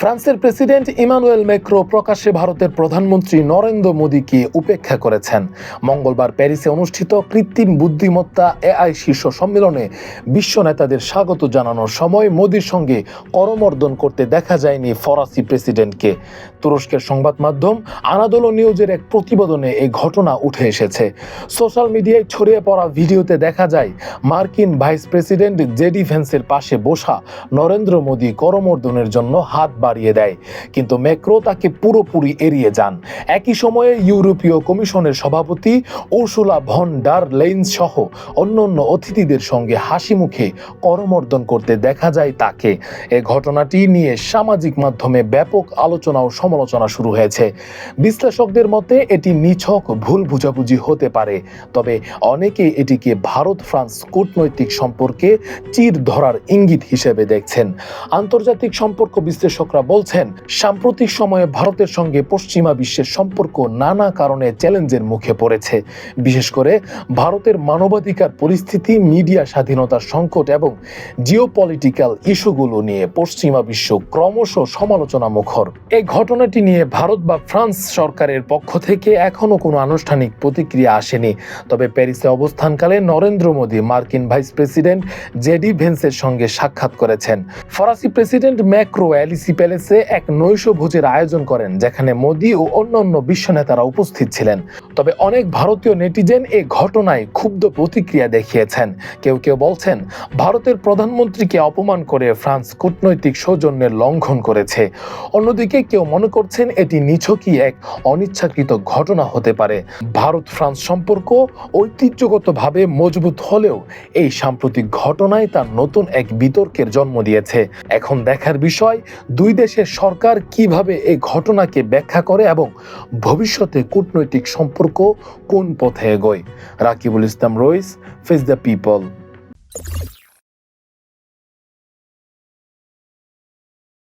ফ্রান্সের president Emmanuel Macron প্রকাশ্যে ভারতের প্রধানমন্ত্রী নরেন্দ্র মোদীকে উপেক্ষা করেছেন। মঙ্গলবার প্যারিসে অনুষ্ঠিত কৃত্রিম বুদ্ধিমত্তা এআই শীর্ষ সম্মেলনে বিশ্ব নেতাদের স্বাগত জানানোর সময় মোদীর সঙ্গে করমর্দন করতে দেখা যায়নি ফরাসি প্রেসিডেন্টকে। তুরস্কের সংবাদ মাধ্যম আনাদোলো নিউজের এক প্রতিবেদনে এই ঘটনা উঠে এসেছে। সোশ্যাল মিডিয়ায় ছড়িয়ে পড়া ভিডিওতে দেখা যায় মার্কিন ভাইস প্রেসিডেন্ট জেডি ভ্যান্সের পাশে বসা নরেন্দ্র মোদী করমর্দনের জন্য হাত বাড়িয়ে দেয়, কিন্তু ম্যাক্রো তাকে পুরোপুরি এড়িয়ে যান। একই সময়ে ইউরোপীয় কমিশনের সভাপতি উর্সুলা ভন ডার লেইন সহ অন্যান্য অতিথিদের সঙ্গে হাসি মুখে করমর্দন করতে দেখা যায় তাকে। এ ঘটনাটি নিয়ে সামাজিক মাধ্যমে ব্যাপক আলোচনা ও সমালোচনা শুরু হয়েছে। বিশ্লেষকদের মতে এটি নিছক ভুল বুঝাবুঝি হতে পারে, তবে অনেকে এটিকে ভারত ফ্রান্স কূটনৈতিক সম্পর্কে চির ধরার ইঙ্গিত হিসেবে দেখছেন। আন্তর্জাতিক সম্পর্ক বিশ্লেষকরা বলছেন, সাম্প্রতিক সময়ে ভারতের সঙ্গে পশ্চিমা বিশ্বের সম্পর্ক নানা কারণে চ্যালেঞ্জের মুখে পড়েছে। বিশেষ করে ভারতের মানবাধিকার পরিস্থিতি, মিডিয়া স্বাধীনতার সংকট এবং জিওপলিটিক্যাল ইস্যুগুলো নিয়ে পশ্চিমা বিশ্ব ক্রমশ সমালোচনা মুখর। এই ঘটনাটি নিয়ে ভারত বা ফ্রান্স সরকারের পক্ষ থেকে এখনো কোনো আনুষ্ঠানিক প্রতিক্রিয়া আসেনি। তবে প্যারিসে অবস্থানকালে নরেন্দ্র মোদী মার্কিন ভাইস প্রেসিডেন্ট জেডি ভেন্সের সঙ্গে সাক্ষাৎ করেছেন। ফরাসি প্রেসিডেন্ট ম্যাক্রো এলিসি প্যালেসে এক নৈশভোজের আয়োজন করেন, যেখানে মোদী ও অন্যান্য বিশ্ব নেতারা উপস্থিত ছিলেন। তবে অনেক ভারতীয় নেটিজেন এই ঘটনায় ক্ষুব্ধ প্রতিক্রিয়া দেখিয়েছেন। কেউ কেউ বলছেন, ভারতের প্রধানমন্ত্রীকে অপমান করে ফ্রান্স কূটনৈতিক সৌজন্যের লঙ্ঘন করেছে। অন্যদিকে কেউ মনে করছেন এটি নিছকই এক অনিচ্ছাকৃত ঘটনা হতে পারে। ভারত ফ্রান্স সম্পর্ক ঐতিহ্যগতভাবে মজবুত হলেও এই সাম্প্রতিক ঘটনায় তার নতুন এক বিতর্কের জন্ম দিয়েছে। এখন দেখার বিষয়, দুই দেশের সরকার কিভাবে এই ঘটনাকে ব্যাখ্যা করে এবং ভবিষ্যতে কূটনৈতিক সম্পর্ক কোন পথে এগোয়। রাকিবুল ইসলাম রইস, ফেস দ্য পিপল।